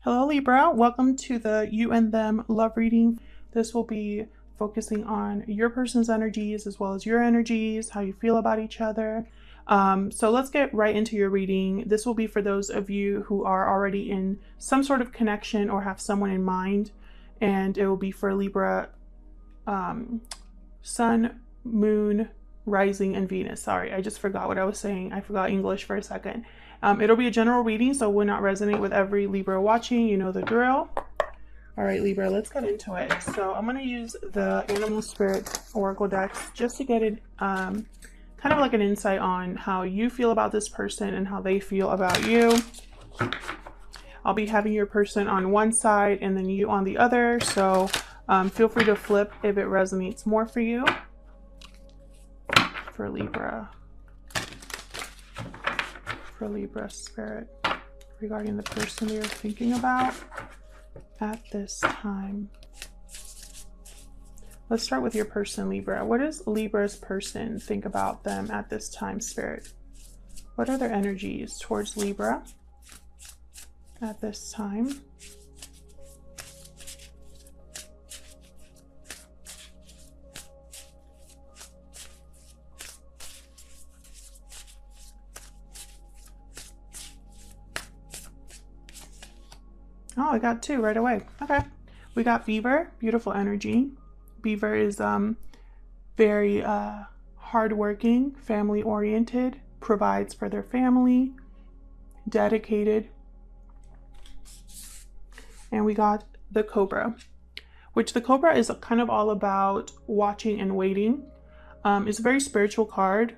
Hello Libra, welcome to the You and Them love reading. This will be focusing on your person's energies as well as your energies, how you feel about each other. So let's get right into your reading. This will be for those of you who are already in some sort of connection or have someone in mind, and it will be for Libra Sun, Moon, Rising, and Venus. Sorry, I just forgot what I was saying. I forgot English for a second. It'll be a general reading, so it will not resonate with every Libra watching. You know the drill. All right, Libra, let's get into it. So I'm going to use the Animal Spirit Oracle decks just to get it kind of like an insight on how you feel about this person and how they feel about you. I'll be having your person on one side and then you on the other, so feel free to flip if it resonates more for you. For Libra Spirit, regarding the person you're thinking about at this time. Let's start with your person, Libra. What does Libra's person think about them at this time, Spirit? What are their energies towards Libra at this time? Oh, I got two right away. Okay. We got Beaver, beautiful energy. Beaver is very hardworking, family-oriented, provides for their family, dedicated. And we got the Cobra, which the Cobra is kind of all about watching and waiting. It's a very spiritual card.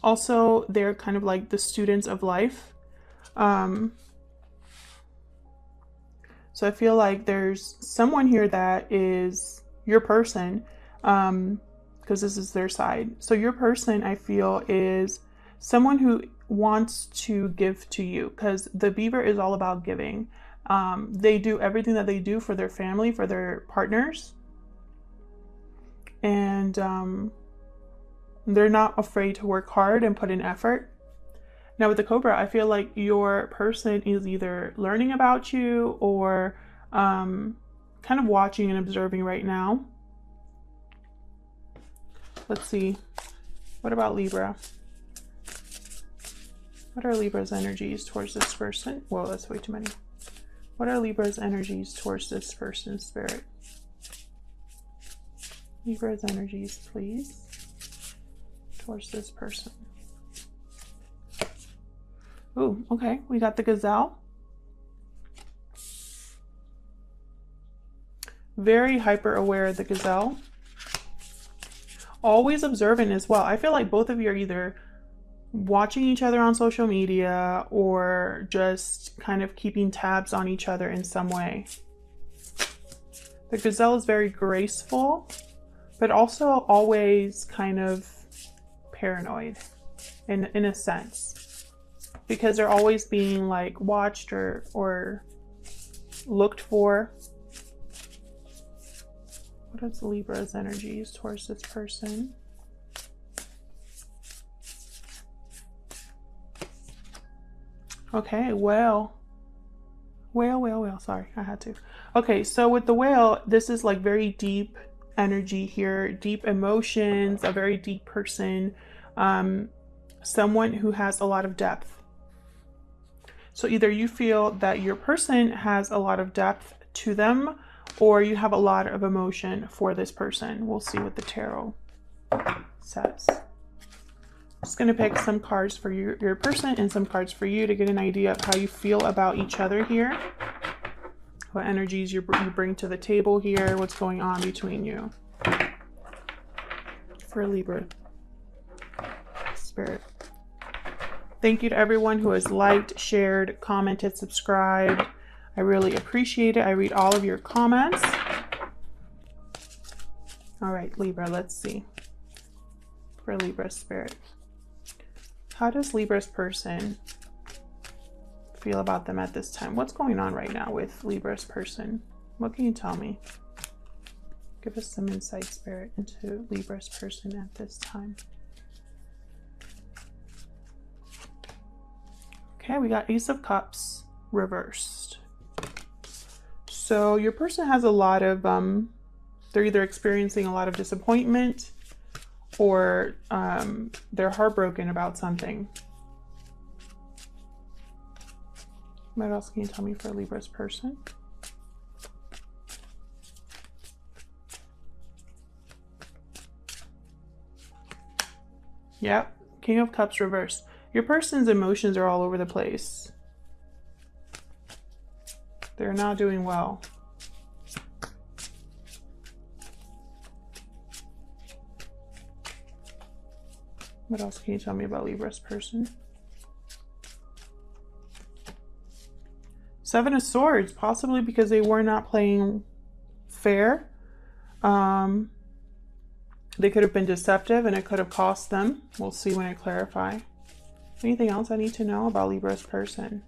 Also, they're kind of like the students of life. So I feel like there's someone here that is your person, because this is their side. So your person, I feel, is someone who wants to give to you, because the Beaver is all about giving. They do everything that they do for their family, for their partners. And they're not afraid to work hard and put in effort. Now with the Cobra, I feel like your person is either learning about you or kind of watching and observing right now. Let's see. What about Libra? What are Libra's energies towards this person? Whoa, that's way too many. What are Libra's energies towards this person, Spirit? Libra's energies, please, towards this person. Ooh, okay, we got the Gazelle. Very hyper aware of the Gazelle. Always observant as well. I feel like both of you are either watching each other on social media or just kind of keeping tabs on each other in some way. The Gazelle is very graceful, but also always kind of paranoid in a sense. Because they're always being like watched or looked for. What is Libra's energies towards this person? Okay, well, sorry, I had to. Okay, so with the Whale, this is like very deep energy here, deep emotions, a very deep person, someone who has a lot of depth. So either you feel that your person has a lot of depth to them, or you have a lot of emotion for this person. We'll see what the tarot says. I'm just going to pick some cards for your person and some cards for you to get an idea of how you feel about each other here. What energies you bring to the table here. What's going on between you. For Libra Spirit. Thank you to everyone who has liked, shared, commented, subscribed. I really appreciate it. I read all of your comments. All right, Libra, let's see. For Libra Spirit. How does Libra's person feel about them at this time? What's going on right now with Libra's person? What can you tell me? Give us some insight, Spirit, into Libra's person at this time. Okay, we got Ace of Cups reversed. So your person has a lot of, they're either experiencing a lot of disappointment or they're heartbroken about something. What else can you tell me for Libra's person? Yep, King of Cups reversed. Your person's emotions are all over the place. They're not doing well. What else can you tell me about Libra's person? Seven of Swords, possibly because they were not playing fair. They could have been deceptive and it could have cost them. We'll see when I clarify. Anything else I need to know about Libra's person?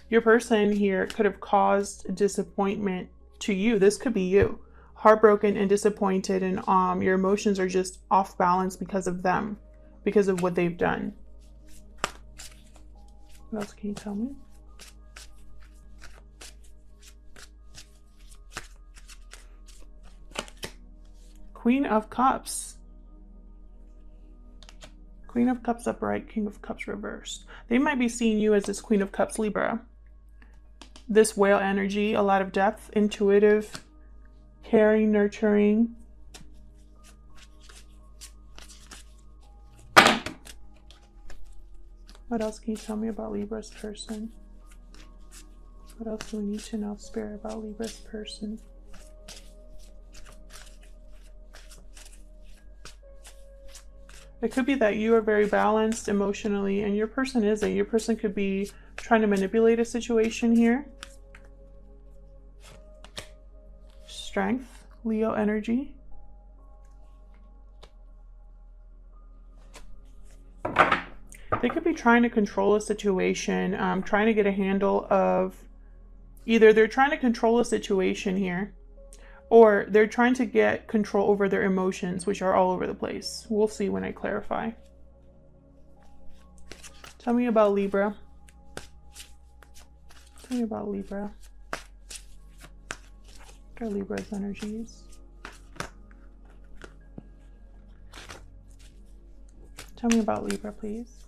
Your person here could have caused disappointment to you. This could be you. Heartbroken and disappointed, and your emotions are just off balance because of them, because of what they've done. What else can you tell me? Queen of Cups. Queen of Cups upright, King of Cups reversed. They might be seeing you as this Queen of Cups Libra. This whale energy, a lot of depth, intuitive, caring, nurturing. What else can you tell me about Libra's person? What else do we need to know, Spirit, about Libra's person? It could be that you are very balanced emotionally and your person isn't. Your person could be trying to manipulate a situation here. Strength, Leo energy. They could be trying to control a situation, trying to get a handle of, either they're trying to control a situation here, or they're trying to get control over their emotions, which are all over the place. We'll see when I clarify. Tell me about Libra. Tell me about Libra. What are Libra's energies? Tell me about Libra, please.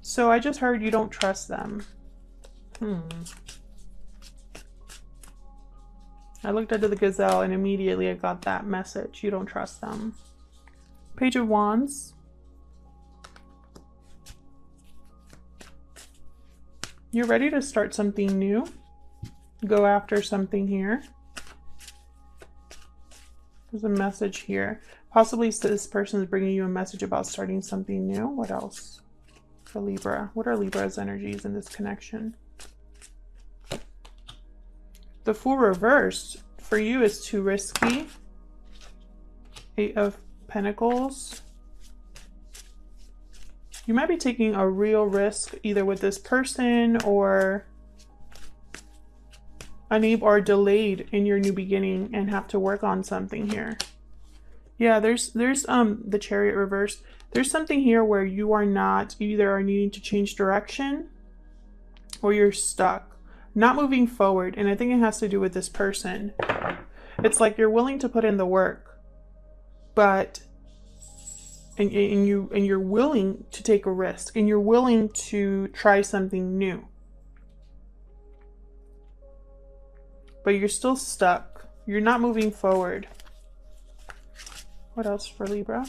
So I just heard you don't trust them. I looked into the gazelle and immediately I got that message. You don't trust them. Page of Wands. You're ready to start something new. Go after something here. There's a message here. Possibly this person is bringing you a message about starting something new. What else for Libra? What are Libra's energies in this connection? The Fool reversed for you is too risky. Eight of Pentacles. You might be taking a real risk either with this person or unable or delayed in your new beginning and have to work on something here. Yeah, there's the Chariot reversed. There's something here where you are not, you either are needing to change direction or you're stuck, not moving forward. And I think it has to do with this person. It's like you're willing to put in the work, but and you're willing to take a risk and you're willing to try something new, but you're still stuck. You're not moving forward. What else for Libra?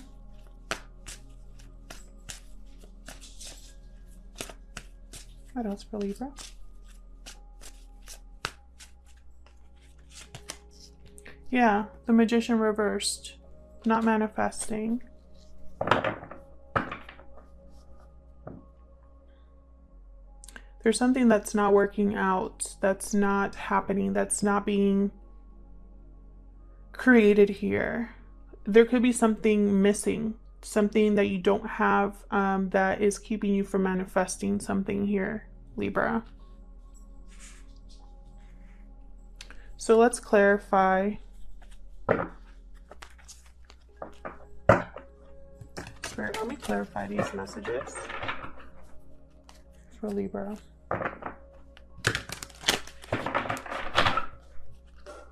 What else for Libra? Yeah, the Magician reversed. Not manifesting. There's something that's not working out, that's not happening, that's not being created here. There could be something missing, something that you don't have that is keeping you from manifesting something here, Libra. So let's clarify. Spirit, let me clarify these messages. for Libra.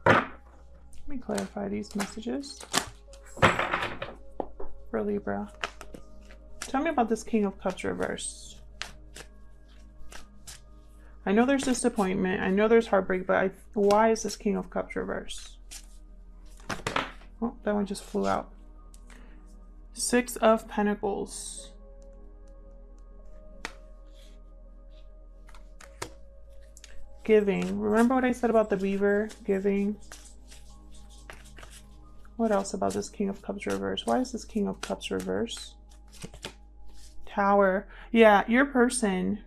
Let me clarify these messages for Libra. Tell me about this King of Cups reverse. I know there's disappointment. I know there's heartbreak, but why is this King of Cups reverse? Oh, that one just flew out. Six of Pentacles. Giving. Remember what I said about the beaver? Giving. What else about this King of Cups reverse? Why is this King of Cups reverse? Tower. Yeah, your person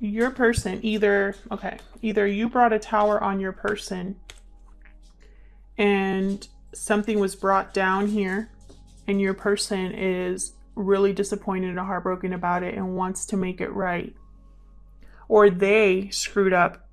either you brought a tower on your person and something was brought down here and your person is really disappointed and heartbroken about it and wants to make it right, or they screwed up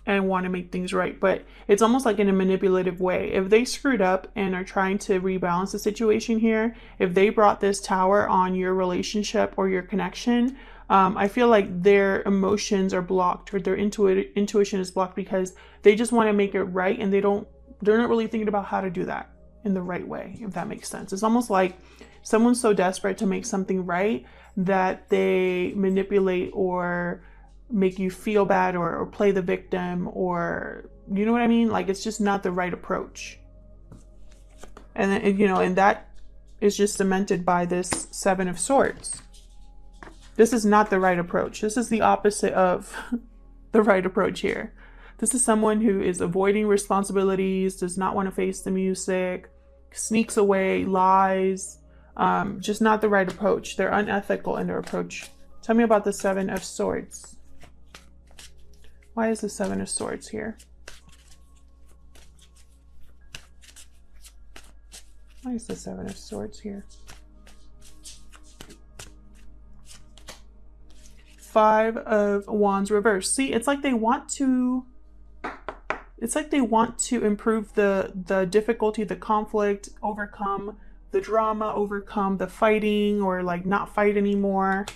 and want to make things right, but it's almost like in a manipulative way. If they screwed up and are trying to rebalance the situation here, if they brought this tower on your relationship or your connection, I feel like their emotions are blocked, or their intuition is blocked, because they just want to make it right and they're not really thinking about how to do that in the right way, if that makes sense. It's almost like someone's so desperate to make something right that they manipulate or make you feel bad or play the victim, or you know what I mean? Like, it's just not the right approach. And then, you know, and that is just cemented by this Seven of Swords. This is not the right approach. This is the opposite of the right approach here. This is someone who is avoiding responsibilities, does not want to face the music, sneaks away, lies, just not the right approach. They're unethical in their approach. Tell me about the Seven of Swords. Why is the Seven of Swords here? Why is the Seven of Swords here? Five of Wands reverse. See, it's like they want to improve the difficulty, the conflict, overcome the drama, overcome the fighting, or like not fight anymore.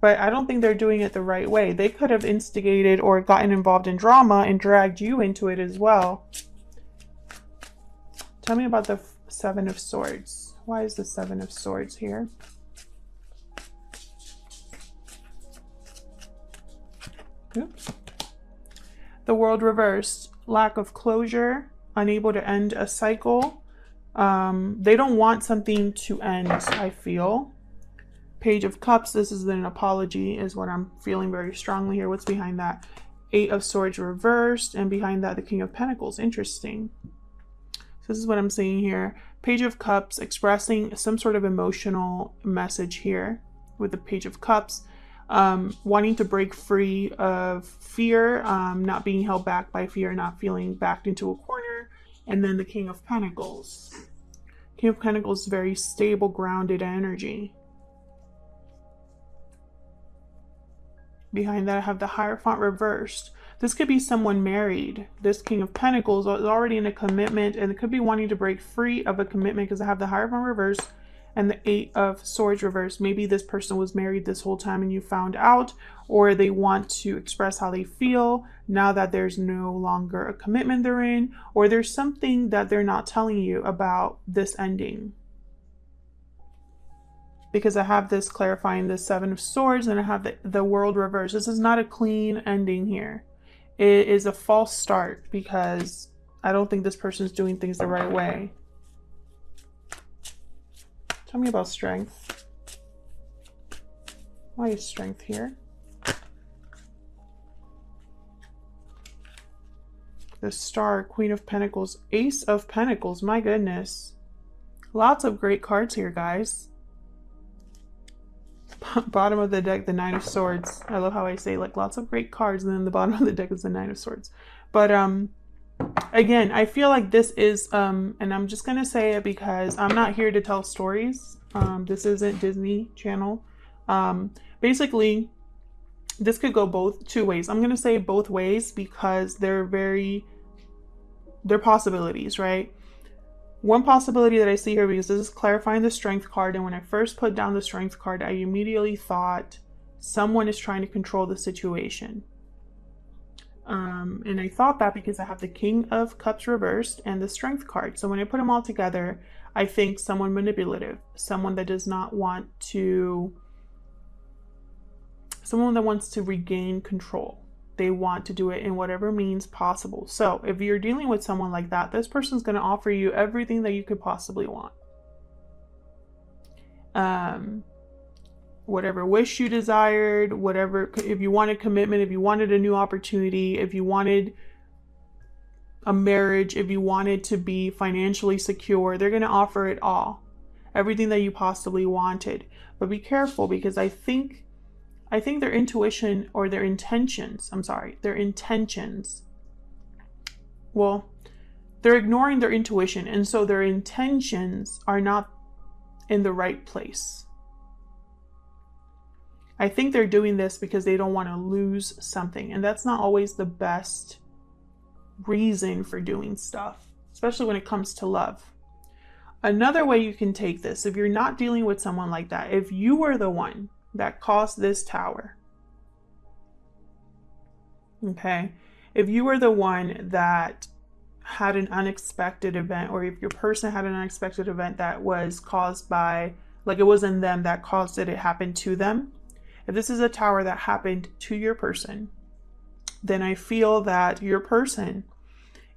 But I don't think they're doing it the right way. They could have instigated or gotten involved in drama and dragged you into it as well. Tell me about the Seven of Swords. Why is the Seven of Swords here? Oops. The World reversed. Lack of closure, unable to end a cycle. They don't want something to end, I feel. Page of Cups, this is an apology, is what I'm feeling very strongly here. What's behind that? Eight of Swords reversed, and behind that, the King of Pentacles. Interesting. So this is what I'm seeing here. Page of Cups, expressing some sort of emotional message here with the Page of Cups. Wanting to break free of fear, not being held back by fear, not feeling backed into a corner. And then the King of Pentacles. King of Pentacles is very stable, grounded energy. Behind that, I have the Hierophant reversed. This could be someone married. This King of Pentacles is already in a commitment, and it could be wanting to break free of a commitment, because I have the Hierophant reversed and the Eight of Swords reversed. Maybe this person was married this whole time and you found out, or they want to express how they feel now that there's no longer a commitment they're in, or there's something that they're not telling you about this ending. Because I have this clarifying the Seven of Swords, and I have the World reversed. This is not a clean ending here. It is a false start, because I don't think this person's doing things the right way. Tell me about strength. Why is strength here? The Star, Queen of Pentacles, Ace of Pentacles. My goodness. Lots of great cards here, guys. Bottom of the deck, the Nine of Swords. I love how I say like lots of great cards, and then the bottom of the deck is the Nine of Swords. But again, I feel like this is and I'm just gonna say it because I'm not here to tell stories. This isn't Disney Channel. Basically, this could go two ways. I'm gonna say both ways because they're possibilities, right? One possibility that I see here, because this is clarifying the Strength card, and when I first put down the Strength card, I immediately thought someone is trying to control the situation. And I thought that because I have the King of Cups reversed and the Strength card. So when I put them all together, I think someone manipulative, someone that does not want to, someone that wants to regain control. They want to do it in whatever means possible. So if you're dealing with someone like that, this person's going to offer you everything that you could possibly want. Whatever wish you desired, whatever, if you wanted commitment, if you wanted a new opportunity, if you wanted a marriage, if you wanted to be financially secure, they're going to offer it all. Everything that you possibly wanted. But be careful, because I think their intuition, or their intentions, their intentions, well, they're ignoring their intuition, and so their intentions are not in the right place. I think they're doing this because they don't want to lose something, and that's not always the best reason for doing stuff, especially when it comes to love. Another way you can take this, if you're not dealing with someone like that, if you were the one that caused this tower, okay, if you were the one that had an unexpected event, or if your person had an unexpected event that was caused by, like, it wasn't them that caused it, it happened to them. If this is a tower that happened to your person, then I feel that your person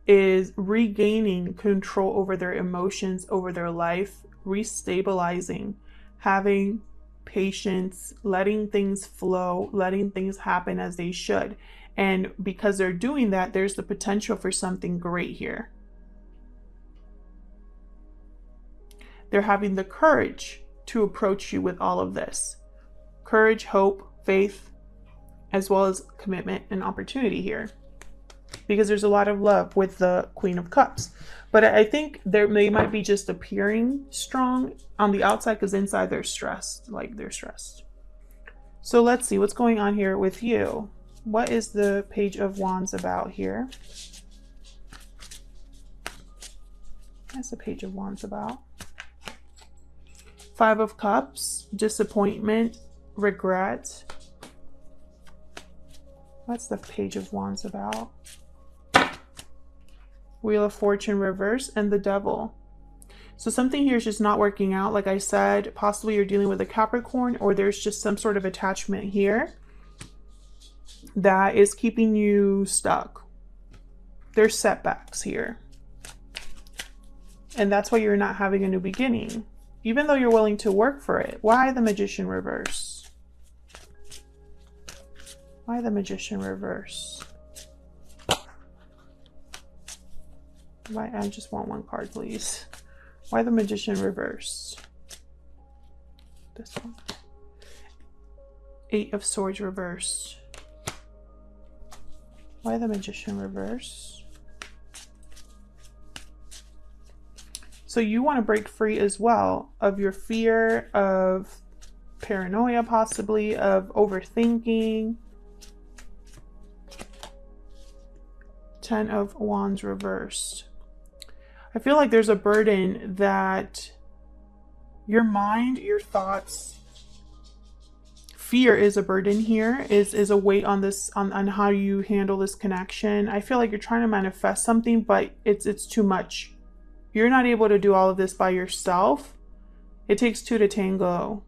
is regaining control over their emotions, over their life, restabilizing, having patience, letting things flow, letting things happen as they should. And because they're doing that, there's the potential for something great here. They're having the courage to approach you with all of this. Courage, hope, faith, as well as commitment and opportunity here. Because there's a lot of love with the Queen of Cups. But I think they might be just appearing strong on the outside, because inside they're stressed. Like, they're stressed. So let's see what's going on here with you. What is the Page of Wands about here? What's the Page of Wands about? Five of Cups, disappointment, regret. What's the Page of Wands about? Wheel of Fortune reverse and the Devil. So something here is just not working out. Like I said, possibly you're dealing with a Capricorn, or there's just some sort of attachment here that is keeping you stuck. There's setbacks here. And that's why you're not having a new beginning, even though you're willing to work for it. Why the Magician reverse? Why the Magician reverse? Why, I just want one card, please. Why the Magician reverse? This one. Eight of Swords reversed. Why the Magician reverse? So you want to break free as well of your fear, of paranoia, possibly, of overthinking. Ten of Wands reversed. I feel like there's a burden that your mind, your thoughts, fear is a burden here, is a weight on this, on how you handle this connection. I feel like you're trying to manifest something, but it's too much. You're not able to do all of this by yourself. It takes two to tango.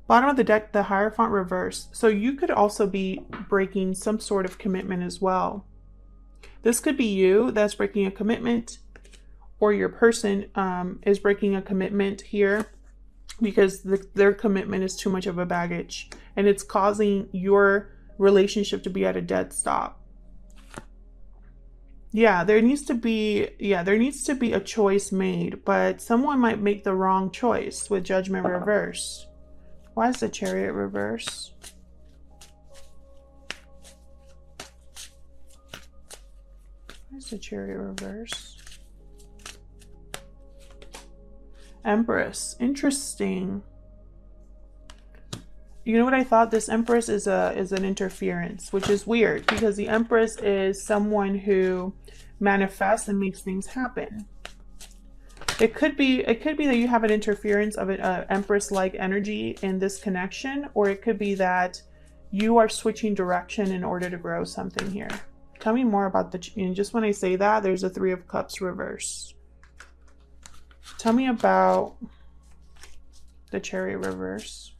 Bottom of the deck, the Hierophant reversed. So you could also be breaking some sort of commitment as well. This could be you that's breaking a commitment, or your person is breaking a commitment here because their commitment is too much of a baggage, and it's causing your relationship to be at a dead stop. Yeah, there needs to be a choice made, but someone might make the wrong choice with Judgment reversed. Why is the Chariot reverse? Why is the Chariot reverse? Empress. Interesting. You know what I thought? This Empress is an interference, which is weird because the Empress is someone who manifests and makes things happen. It could be that you have an interference of an Empress-like energy in this connection, or it could be that you are switching direction in order to grow something here. Tell me more about the, and just when I say that, there's a Three of Cups reverse. Tell me about the Chariot reverse.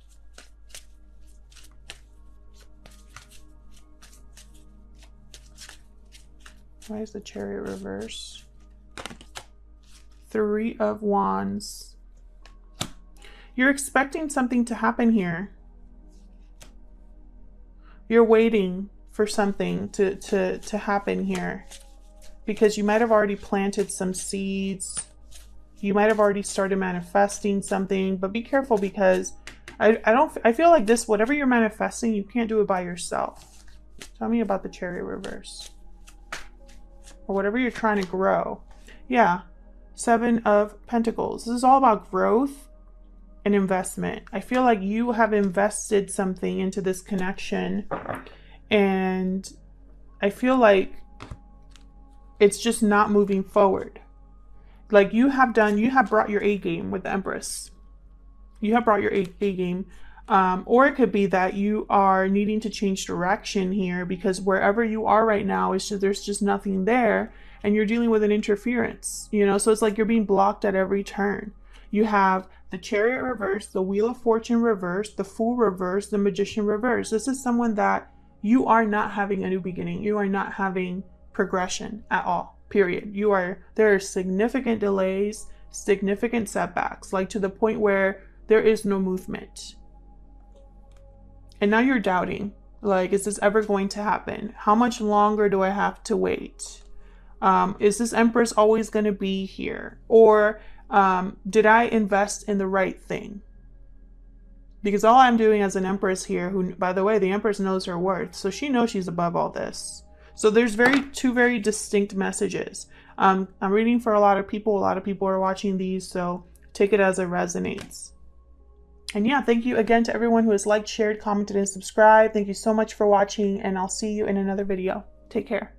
Why is the Chariot reverse? Three of Wands. You're expecting something to happen here. You're waiting for something to happen here because you might have already planted some seeds. You might have already started manifesting something, but be careful because I feel like this, whatever you're manifesting, you can't do it by yourself. Tell me about the Chariot reverse. Or whatever you're trying to grow. Yeah. Seven of Pentacles. This is all about growth and investment. I feel like you have invested something into this connection, and I feel like it's just not moving forward. Like you have brought your A game with the Empress. You have brought your A game. Or it could be that you are needing to change direction here because wherever you are right now, there's just nothing there, and you're dealing with an interference, you know? So it's like you're being blocked at every turn. You have the Chariot reverse, the Wheel of Fortune reverse, the Fool reverse, the Magician reverse. This is someone that you are not having a new beginning. You are not having progression at all, period. There are significant delays, significant setbacks, like to the point where there is no movement. And now you're doubting, like, is this ever going to happen? How much longer do I have to wait? Is this Empress always going to be here? Or did I invest in the right thing? Because all I'm doing as an Empress here, who, by the way, the Empress knows her worth, so she knows she's above all this. So there's two very distinct messages. I'm reading for a lot of people. A lot of people are watching these, so take it as it resonates. And yeah, thank you again to everyone who has liked, shared, commented, and subscribed. Thank you so much for watching, and I'll see you in another video. Take care.